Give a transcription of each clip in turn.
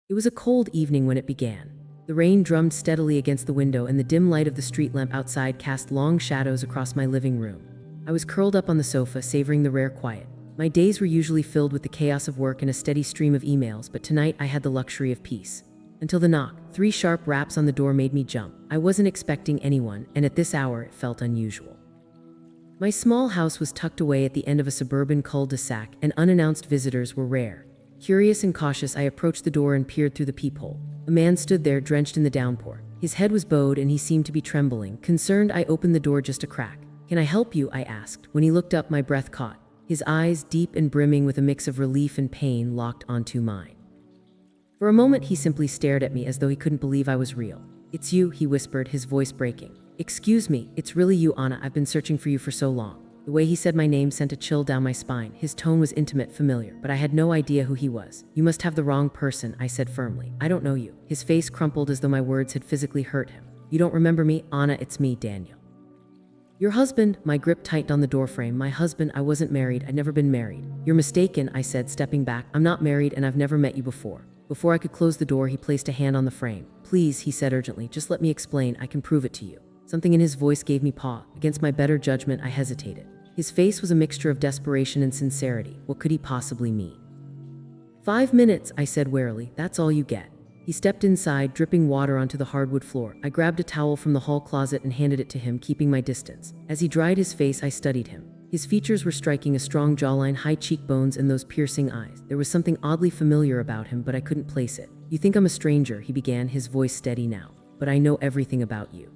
It was a cold evening when it began. The rain drummed steadily against the window, and the dim light of the street lamp outside cast long shadows across my living room. I was curled up on the sofa, savoring the rare quiet. My days were usually filled with the chaos of work and a steady stream of emails, but tonight I had the luxury of peace. Until the knock. 3 sharp raps on the door made me jump. I wasn't expecting anyone, and at this hour it felt unusual. My small house was tucked away at the end of a suburban cul-de-sac, and unannounced visitors were rare. Curious and cautious, I approached the door and peered through the peephole. A man stood there, drenched in the downpour. His head was bowed and he seemed to be trembling. Concerned, I opened the door just a crack. "Can I help you?" I asked. When he looked up, my breath caught. His eyes, deep and brimming with a mix of relief and pain, locked onto mine. For a moment, he simply stared at me as though he couldn't believe I was real. "It's you," he whispered, his voice breaking. "Excuse me, it's really you, Anna. I've been searching for you for so long." The way he said my name sent a chill down my spine. His tone was intimate, familiar, but I had no idea who he was. "You must have the wrong person," I said firmly. "I don't know you." His face crumpled as though my words had physically hurt him. "You don't remember me? Anna, it's me, Daniel." "Your husband?" My grip tightened on the doorframe. "My husband? I wasn't married. I'd never been married." "You're mistaken," I said, stepping back. "I'm not married and I've never met you before." Before I could close the door, he placed a hand on the frame. "Please," he said urgently, "just let me explain. I can prove it to you." Something in his voice gave me pause. Against my better judgment, I hesitated. His face was a mixture of desperation and sincerity. What could he possibly mean? "5 minutes," I said warily. "That's all you get." He stepped inside, dripping water onto the hardwood floor. I grabbed a towel from the hall closet and handed it to him, keeping my distance. As he dried his face, I studied him. His features were striking, a strong jawline, high cheekbones, and those piercing eyes. There was something oddly familiar about him, but I couldn't place it. "You think I'm a stranger," he began, his voice steady now. "But I know everything about you.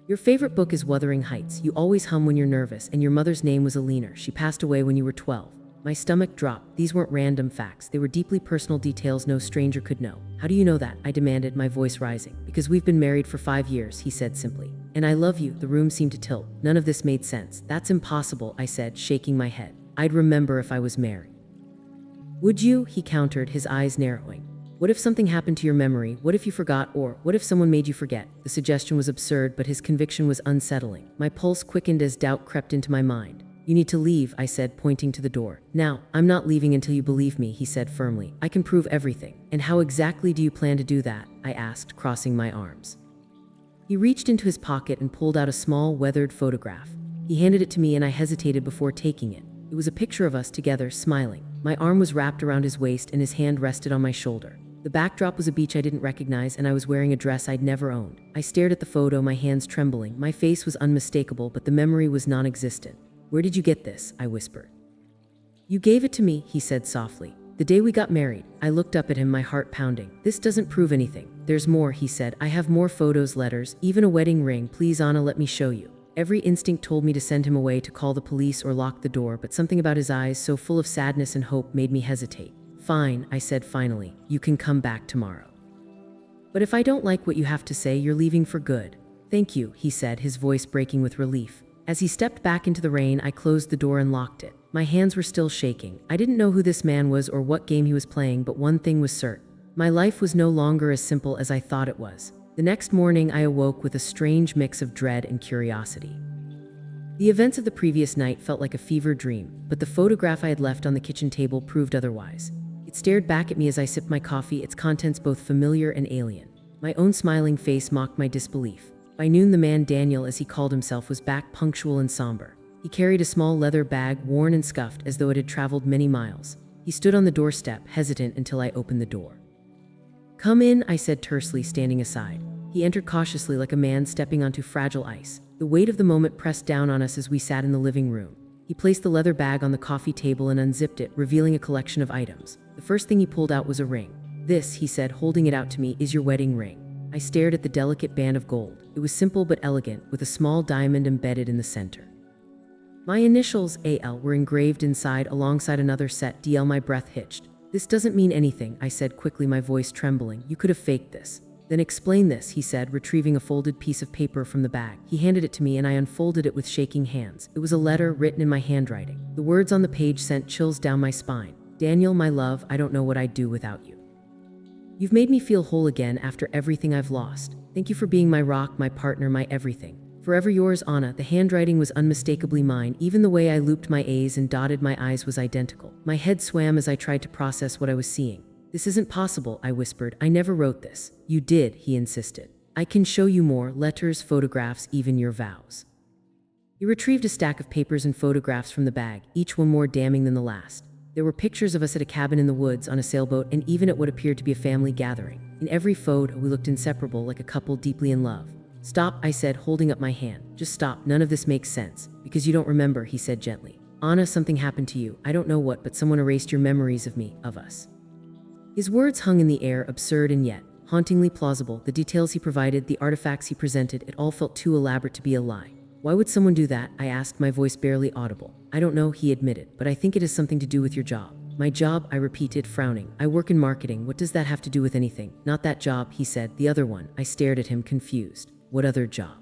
Your favorite book is Wuthering Heights. You always hum when you're nervous, and your mother's name was Alina. She passed away when you were 12. My stomach dropped. These weren't random facts. They were deeply personal details no stranger could know. "How do you know that?" I demanded, my voice rising. "Because we've been married for 5 years, he said simply. "And I love you." The room seemed to tilt. None of this made sense. "That's impossible," I said, shaking my head. "I'd remember if I was married." "Would you?" he countered, his eyes narrowing. "What if something happened to your memory? What if you forgot? Or what if someone made you forget?" The suggestion was absurd, but his conviction was unsettling. My pulse quickened as doubt crept into my mind. "You need to leave," I said, pointing to the door. "Now." "I'm not leaving until you believe me," he said firmly. "I can prove everything." "And how exactly do you plan to do that?" I asked, crossing my arms. He reached into his pocket and pulled out a small, weathered photograph. He handed it to me and I hesitated before taking it. It was a picture of us together, smiling. My arm was wrapped around his waist and his hand rested on my shoulder. The backdrop was a beach I didn't recognize, and I was wearing a dress I'd never owned. I stared at the photo, my hands trembling. My face was unmistakable, but the memory was non-existent. "Where did you get this?" I whispered. "You gave it to me," he said softly. "The day we got married." I looked up at him, my heart pounding. "This doesn't prove anything." "There's more," he said. "I have more photos, letters, even a wedding ring. Please, Anna, let me show you." Every instinct told me to send him away, to call the police or lock the door, but something about his eyes, so full of sadness and hope, made me hesitate. "Fine," I said finally. "You can come back tomorrow. But if I don't like what you have to say, you're leaving for good." "Thank you," he said, his voice breaking with relief. As he stepped back into the rain, I closed the door and locked it. My hands were still shaking. I didn't know who this man was or what game he was playing, but one thing was certain. My life was no longer as simple as I thought it was. The next morning, I awoke with a strange mix of dread and curiosity. The events of the previous night felt like a fever dream, but the photograph I had left on the kitchen table proved otherwise. It stared back at me as I sipped my coffee, its contents both familiar and alien. My own smiling face mocked my disbelief. By noon, the man Daniel, as he called himself, was back, punctual and somber. He carried a small leather bag, worn and scuffed as though it had traveled many miles. He stood on the doorstep, hesitant until I opened the door. "Come in," I said tersely, standing aside. He entered cautiously, like a man stepping onto fragile ice. The weight of the moment pressed down on us as we sat in the living room. He placed the leather bag on the coffee table and unzipped it, revealing a collection of items. The first thing he pulled out was a ring. "This," he said, holding it out to me, "is your wedding ring." I stared at the delicate band of gold. It was simple but elegant, with a small diamond embedded in the center. My initials, AL, were engraved inside alongside another set, DL. My breath hitched. "This doesn't mean anything," I said quickly, my voice trembling. "You could have faked this." "Then explain this," he said, retrieving a folded piece of paper from the bag. He handed it to me and I unfolded it with shaking hands. It was a letter written in my handwriting. The words on the page sent chills down my spine. "Daniel, my love, I don't know what I'd do without you. You've made me feel whole again after everything I've lost. Thank you for being my rock, my partner, my everything. Forever yours, Anna." The handwriting was unmistakably mine. Even the way I looped my A's and dotted my I's was identical. My head swam as I tried to process what I was seeing. This isn't possible, I whispered. I never wrote this. You did, he insisted. I can show you more, letters, photographs, even your vows. He retrieved a stack of papers and photographs from the bag, each one more damning than the last. There were pictures of us at a cabin in the woods, on a sailboat, and even at what appeared to be a family gathering. In every photo, we looked inseparable, like a couple deeply in love. Stop, I said, holding up my hand. Just stop, none of this makes sense. Because you don't remember, he said gently. Anna, something happened to you. I don't know what, but someone erased your memories of me, of us. His words hung in the air, absurd and yet hauntingly plausible. The details he provided, the artifacts he presented, it all felt too elaborate to be a lie. Why would someone do that? I asked, my voice barely audible. I don't know, he admitted, but I think it has something to do with your job. My job, I repeated, frowning. I work in marketing. What does that have to do with anything? Not that job, he said. The other one. I stared at him, confused. What other job?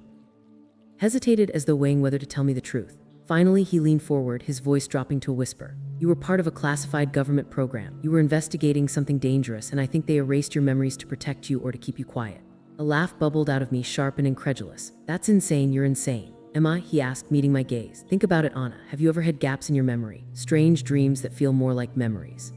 Hesitated, as though weighing whether to tell me the truth. Finally, he leaned forward, his voice dropping to a whisper. You were part of a classified government program. You were investigating something dangerous, and I think they erased your memories to protect you or to keep you quiet. A laugh bubbled out of me, sharp and incredulous. That's insane, you're insane. Am I? He asked, meeting my gaze. Think about it, Anna. Have you ever had gaps in your memory? Strange dreams that feel more like memories?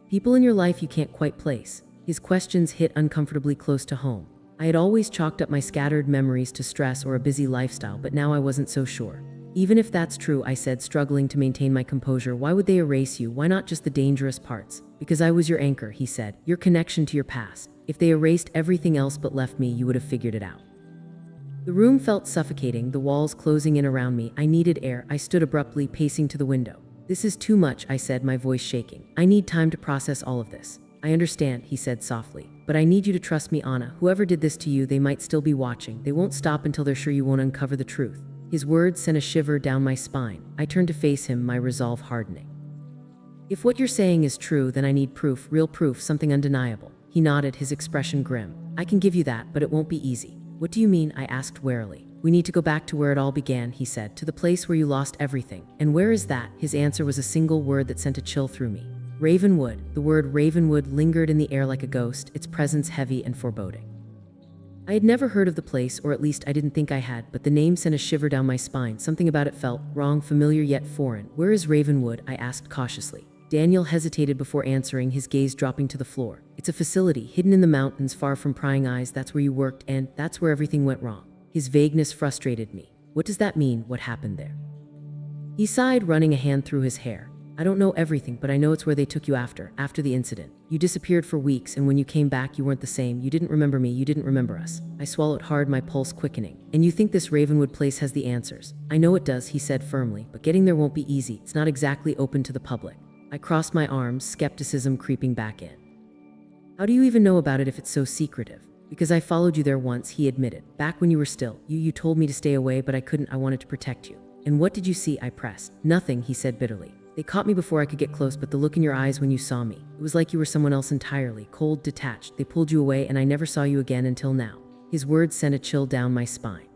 People in your life you can't quite place? His questions hit uncomfortably close to home. I had always chalked up my scattered memories to stress or a busy lifestyle, but now I wasn't so sure. Even if that's true, I said, struggling to maintain my composure, why would they erase you? Why not just the dangerous parts? Because I was your anchor, he said, your connection to your past. If they erased everything else but left me, you would have figured it out. The room felt suffocating, the walls closing in around me. I needed air. I stood abruptly, pacing to the window. This is too much, I said, my voice shaking. I need time to process all of this. I understand, he said softly, but I need you to trust me, Anna. Whoever did this to you, they might still be watching. They won't stop until they're sure you won't uncover the truth. His words sent a shiver down my spine. I turned to face him, my resolve hardening. If what you're saying is true, then I need proof, real proof, something undeniable. He nodded, his expression grim. I can give you that, but it won't be easy. What do you mean? I asked warily. We need to go back to where it all began, he said, to the place where you lost everything. And where is that? His answer was a single word that sent a chill through me. Ravenwood. The word Ravenwood lingered in the air like a ghost, its presence heavy and foreboding. I had never heard of the place, or at least I didn't think I had, but the name sent a shiver down my spine. Something about it felt wrong, familiar yet foreign. Where is Ravenwood? I asked cautiously. Daniel hesitated before answering, his gaze dropping to the floor. It's a facility hidden in the mountains, far from prying eyes. That's where you worked, and that's where everything went wrong. His vagueness frustrated me. What does that mean? What happened there? He sighed, running a hand through his hair. I don't know everything, but I know it's where they took you after the incident. You disappeared for weeks, and when you came back, you weren't the same. You didn't remember me, you didn't remember us. I swallowed hard, my pulse quickening. And you think this Ravenwood place has the answers? I know it does, he said firmly, but getting there won't be easy. It's not exactly open to the public. I crossed my arms, skepticism creeping back in. How do you even know about it if it's so secretive? Because I followed you there once, he admitted. Back when you were still. You told me to stay away, but I couldn't. I wanted to protect you. And what did you see? I pressed. Nothing, he said bitterly. They caught me before I could get close, but the look in your eyes when you saw me, it was like you were someone else entirely, cold, detached. They pulled you away, and I never saw you again until now. His words sent a chill down my spine.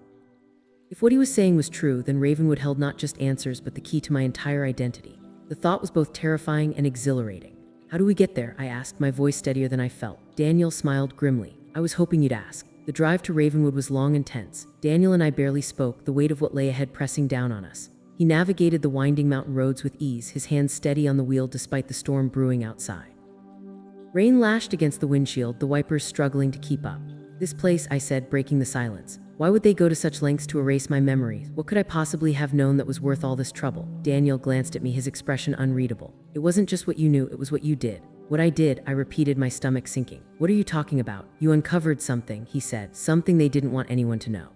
If what he was saying was true, then Ravenwood held not just answers, but the key to my entire identity. The thought was both terrifying and exhilarating. How do we get there? I asked, my voice steadier than I felt. Daniel smiled grimly. I was hoping you'd ask. The drive to Ravenwood was long and tense. Daniel and I barely spoke, the weight of what lay ahead pressing down on us. He navigated the winding mountain roads with ease, his hands steady on the wheel despite the storm brewing outside. Rain lashed against the windshield, the wipers struggling to keep up. This place, I said, breaking the silence. Why would they go to such lengths to erase my memories? What could I possibly have known that was worth all this trouble? Daniel glanced at me, his expression unreadable. It wasn't just what you knew, it was what you did. What I did, I repeated, my stomach sinking. What are you talking about? You uncovered something, he said, something they didn't want anyone to know.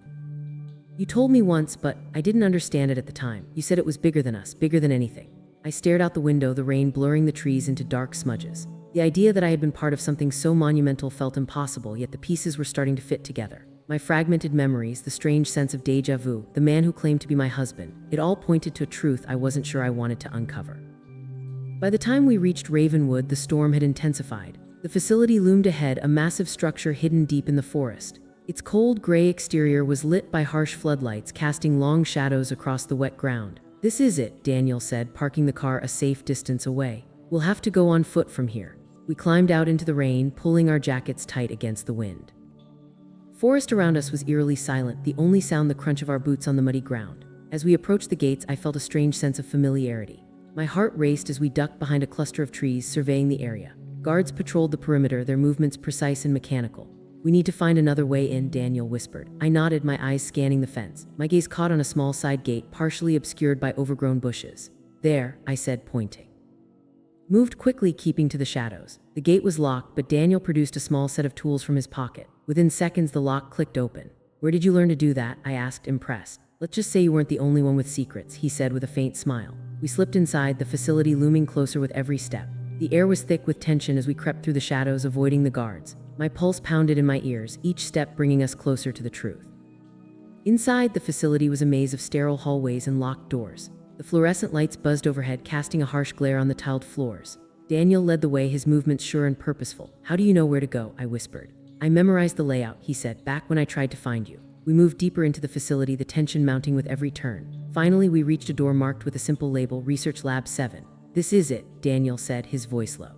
You told me once, but I didn't understand it at the time. You said it was bigger than us, bigger than anything. I stared out the window, the rain blurring the trees into dark smudges. The idea that I had been part of something so monumental felt impossible, yet the pieces were starting to fit together. My fragmented memories, the strange sense of déjà vu, the man who claimed to be my husband, it all pointed to a truth I wasn't sure I wanted to uncover. By the time we reached Ravenwood, the storm had intensified. The facility loomed ahead, a massive structure hidden deep in the forest. Its cold gray exterior was lit by harsh floodlights, casting long shadows across the wet ground. This is it, Daniel said, parking the car a safe distance away. We'll have to go on foot from here. We climbed out into the rain, pulling our jackets tight against the wind. Forest around us was eerily silent, the only sound the crunch of our boots on the muddy ground. As we approached the gates, I felt a strange sense of familiarity. My heart raced as we ducked behind a cluster of trees, surveying the area. Guards patrolled the perimeter, their movements precise and mechanical. "We need to find another way in," Daniel whispered. I nodded, my eyes scanning the fence. My gaze caught on a small side gate, partially obscured by overgrown bushes. "There," I said, pointing. Moved quickly, keeping to the shadows. The gate was locked, but Daniel produced a small set of tools from his pocket. Within seconds, the lock clicked open. "Where did you learn to do that?" I asked, impressed. "Let's just say you weren't the only one with secrets," he said with a faint smile. We slipped inside, the facility looming closer with every step. The air was thick with tension as we crept through the shadows, avoiding the guards. My pulse pounded in my ears, each step bringing us closer to the truth. Inside, the facility was a maze of sterile hallways and locked doors. The fluorescent lights buzzed overhead, casting a harsh glare on the tiled floors. Daniel led the way, his movements sure and purposeful. "How do you know where to go?" I whispered. "I memorized the layout," he said, "back when I tried to find you." We moved deeper into the facility, the tension mounting with every turn. Finally, we reached a door marked with a simple label, Research Lab 7. "This is it," Daniel said, his voice low.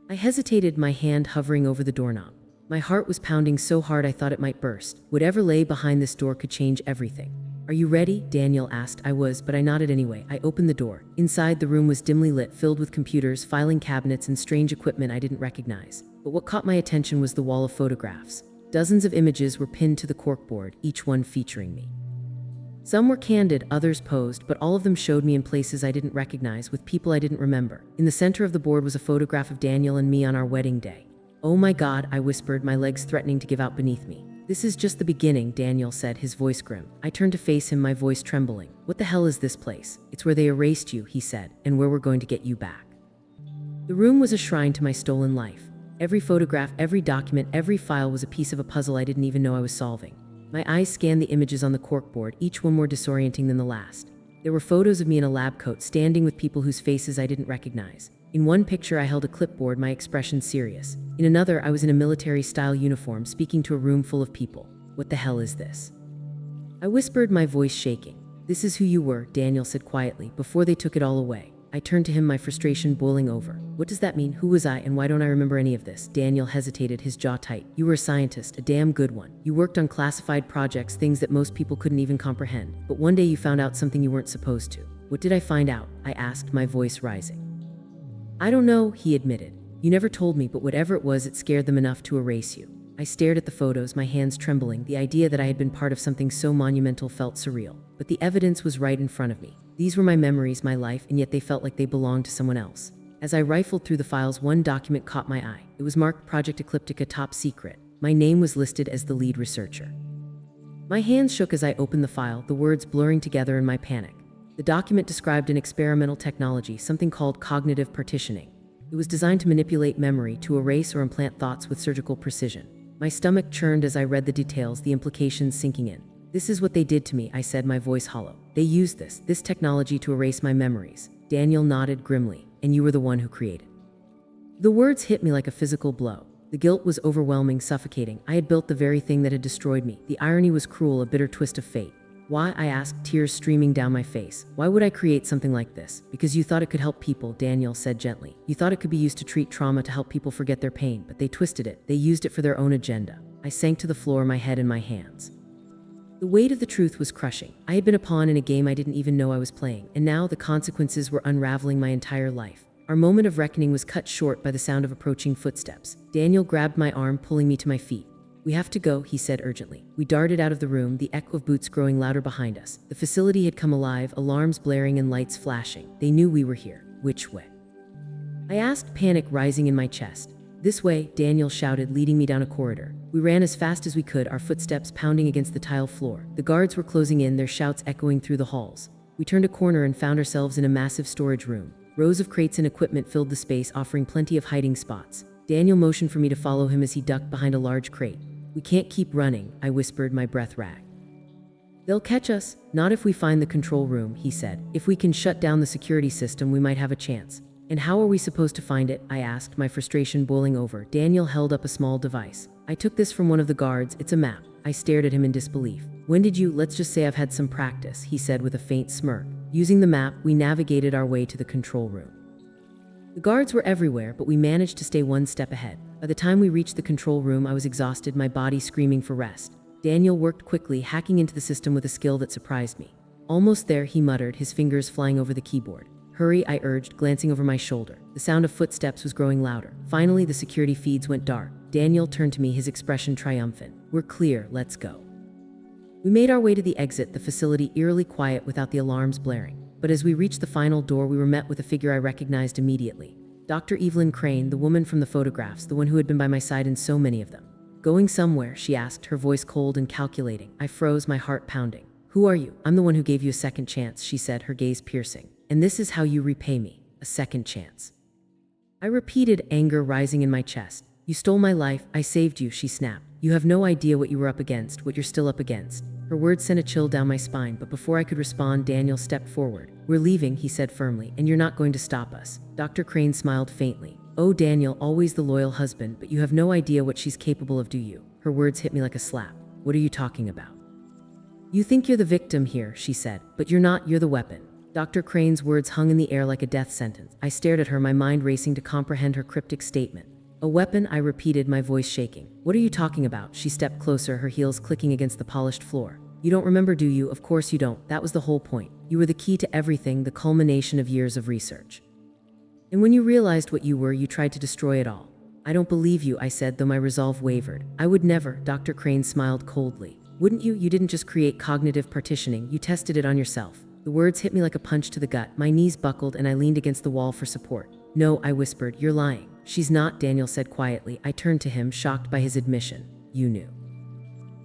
I hesitated, my hand hovering over the doorknob. My heart was pounding so hard I thought it might burst. Whatever lay behind this door could change everything. "Are you ready?" Daniel asked. I was, but I nodded anyway. I opened the door. Inside, the room was dimly lit, filled with computers, filing cabinets, and strange equipment I didn't recognize. But what caught my attention was the wall of photographs. Dozens of images were pinned to the corkboard, each one featuring me. Some were candid, others posed, but all of them showed me in places I didn't recognize, with people I didn't remember. In the center of the board was a photograph of Daniel and me on our wedding day. "Oh my God," I whispered, my legs threatening to give out beneath me. "This is just the beginning," Daniel said, his voice grim. I turned to face him, my voice trembling. "What the hell is this place?" "It's where they erased you," he said, "and where we're going to get you back." The room was a shrine to my stolen life. Every photograph, every document, every file was a piece of a puzzle I didn't even know I was solving. My eyes scanned the images on the corkboard, each one more disorienting than the last. There were photos of me in a lab coat, standing with people whose faces I didn't recognize. In one picture, I held a clipboard, my expression serious. In another, I was in a military-style uniform, speaking to a room full of people. "What the hell is this?" I whispered, my voice shaking. "This is who you were," Daniel said quietly, "before they took it all away." I turned to him, my frustration boiling over. "What does that mean? Who was I, and why don't I remember any of this?" Daniel hesitated, his jaw tight. "You were a scientist, a damn good one. You worked on classified projects, things that most people couldn't even comprehend. But one day you found out something you weren't supposed to." "What did I find out?" I asked, my voice rising. "I don't know," he admitted. "You never told me, but whatever it was, it scared them enough to erase you." I stared at the photos, my hands trembling. The idea that I had been part of something so monumental felt surreal. But the evidence was right in front of me. These were my memories, my life, and yet they felt like they belonged to someone else. As I rifled through the files, one document caught my eye. It was marked Project Ecliptica Top Secret. My name was listed as the lead researcher. My hands shook as I opened the file, the words blurring together in my panic. The document described an experimental technology, something called cognitive partitioning. It was designed to manipulate memory, to erase or implant thoughts with surgical precision. My stomach churned as I read the details, the implications sinking in. "This is what they did to me," I said, my voice hollow. "They used this technology to erase my memories." Daniel nodded grimly. "And you were the one who created." The words hit me like a physical blow. The guilt was overwhelming, suffocating. I had built the very thing that had destroyed me. The irony was cruel, a bitter twist of fate. "Why?" I asked, tears streaming down my face. "Why would I create something like this?" "Because you thought it could help people," Daniel said gently. "You thought it could be used to treat trauma, to help people forget their pain, but they twisted it. They used it for their own agenda." I sank to the floor, my head in my hands. The weight of the truth was crushing. I had been a pawn in a game I didn't even know I was playing, and now the consequences were unraveling my entire life. Our moment of reckoning was cut short by the sound of approaching footsteps. Daniel grabbed my arm, pulling me to my feet. "We have to go," he said urgently. We darted out of the room, the echo of boots growing louder behind us. The facility had come alive, alarms blaring and lights flashing. They knew we were here. Which way? I asked, panic rising in my chest. "This way," Daniel shouted, leading me down a corridor. We ran as fast as we could, our footsteps pounding against the tile floor. The guards were closing in, their shouts echoing through the halls. We turned a corner and found ourselves in a massive storage room. Rows of crates and equipment filled the space, offering plenty of hiding spots. Daniel motioned for me to follow him as he ducked behind a large crate. "We can't keep running," I whispered, my breath ragged. "They'll catch us." "Not if we find the control room," he said. "If we can shut down the security system, we might have a chance." "And how are we supposed to find it?" I asked, my frustration boiling over. Daniel held up a small device. "I took this from one of the guards. It's a map." I stared at him in disbelief. "When did you—" "Let's just say I've had some practice," he said with a faint smirk. Using the map, we navigated our way to the control room. The guards were everywhere, but we managed to stay one step ahead. By the time we reached the control room, I was exhausted, my body screaming for rest. Daniel worked quickly, hacking into the system with a skill that surprised me. "Almost there," he muttered, his fingers flying over the keyboard. Hurry, I urged, glancing over my shoulder. The sound of footsteps was growing louder. Finally, the security feeds went dark. Daniel turned to me, his expression triumphant. We're clear, let's go. We made our way to the exit, the facility eerily quiet without the alarms blaring. But as we reached the final door, we were met with a figure I recognized immediately. Dr. Evelyn Crane, the woman from the photographs, the one who had been by my side in so many of them. Going somewhere, she asked, her voice cold and calculating. I froze, my heart pounding. Who are you? I'm the one who gave you a second chance, she said, her gaze piercing. And this is how you repay me, a second chance. I repeated, anger rising in my chest. You stole my life, I saved you, she snapped. You have no idea what you were up against, what you're still up against. Her words sent a chill down my spine, but before I could respond, Daniel stepped forward. We're leaving, he said firmly, and you're not going to stop us. Dr. Crane smiled faintly. Oh, Daniel, always the loyal husband, but you have no idea what she's capable of, do you? Her words hit me like a slap. What are you talking about? You think you're the victim here, she said, but you're not, you're the weapon. Dr. Crane's words hung in the air like a death sentence. I stared at her, my mind racing to comprehend her cryptic statement. A weapon, I repeated, my voice shaking. What are you talking about? She stepped closer, her heels clicking against the polished floor. You don't remember, do you? Of course you don't. That was the whole point. You were the key to everything, the culmination of years of research. And when you realized what you were, you tried to destroy it all. I don't believe you, I said, though my resolve wavered. I would never, Dr. Crane smiled coldly. Wouldn't you? You didn't just create cognitive partitioning, you tested it on yourself. The words hit me like a punch to the gut. My knees buckled and I leaned against the wall for support. No, I whispered, you're lying. She's not, Daniel said quietly. I turned to him, shocked by his admission. You knew.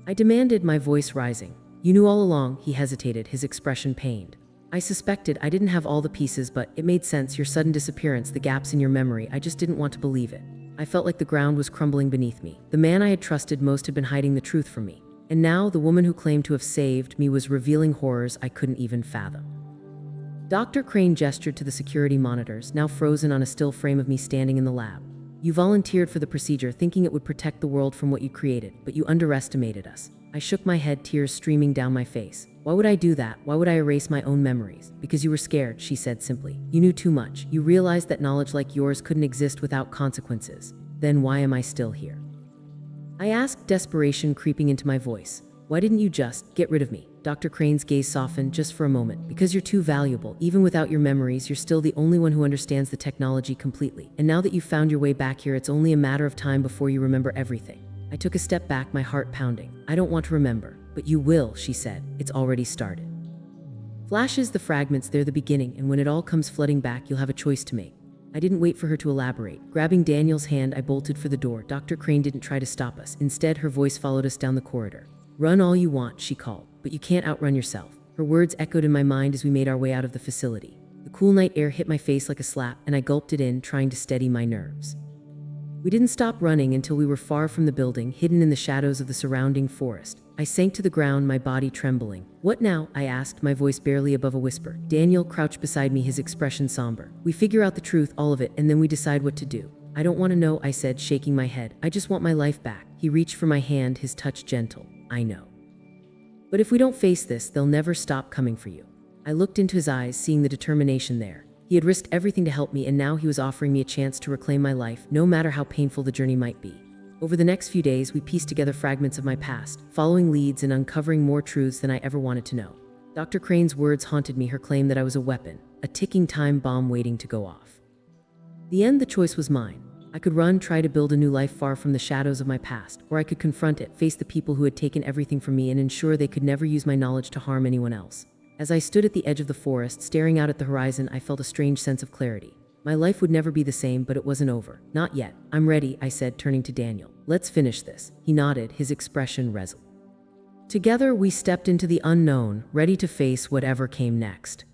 I demanded, my voice rising. You knew all along, he hesitated, his expression pained. I suspected, I didn't have all the pieces, but it made sense, your sudden disappearance, the gaps in your memory, I just didn't want to believe it. I felt like the ground was crumbling beneath me. The man I had trusted most had been hiding the truth from me. And now, the woman who claimed to have saved me was revealing horrors I couldn't even fathom. Dr. Crane gestured to the security monitors, now frozen on a still frame of me standing in the lab. You volunteered for the procedure, thinking it would protect the world from what you created, but you underestimated us. I shook my head, tears streaming down my face. Why would I do that? Why would I erase my own memories? Because you were scared, she said simply. You knew too much. You realized that knowledge like yours couldn't exist without consequences. Then why am I still here? I asked, desperation creeping into my voice. Why didn't you just get rid of me? Dr. Crane's gaze softened just for a moment. Because you're too valuable. Even without your memories, you're still the only one who understands the technology completely. And now that you've found your way back here, it's only a matter of time before you remember everything. I took a step back, my heart pounding. I don't want to remember. But you will, she said. It's already started. Flashes, the fragments, they're the beginning, and when it all comes flooding back, you'll have a choice to make. I didn't wait for her to elaborate. Grabbing Daniel's hand, I bolted for the door. Dr. Crane didn't try to stop us. Instead, her voice followed us down the corridor. Run all you want, she called, but you can't outrun yourself. Her words echoed in my mind as we made our way out of the facility. The cool night air hit my face like a slap, and I gulped it in, trying to steady my nerves. We didn't stop running until we were far from the building, hidden in the shadows of the surrounding forest. I sank to the ground, my body trembling. What now? I asked, my voice barely above a whisper. Daniel crouched beside me, his expression somber. We figure out the truth, all of it, and then we decide what to do. I don't want to know, I said, shaking my head. I just want my life back. He reached for my hand, his touch gentle. I know. But if we don't face this, they'll never stop coming for you. I looked into his eyes, seeing the determination there. He had risked everything to help me, and now he was offering me a chance to reclaim my life, no matter how painful the journey might be. Over the next few days, we pieced together fragments of my past, following leads and uncovering more truths than I ever wanted to know. Dr. Crane's words haunted me, her claim that I was a weapon, a ticking time bomb waiting to go off. In the end, the choice was mine. I could run, try to build a new life far from the shadows of my past, or I could confront it, face the people who had taken everything from me, and ensure they could never use my knowledge to harm anyone else. As I stood at the edge of the forest, staring out at the horizon, I felt a strange sense of clarity. My life would never be the same, but it wasn't over. Not yet. I'm ready, I said, turning to Daniel. Let's finish this. He nodded, his expression resolute. Together, we stepped into the unknown, ready to face whatever came next.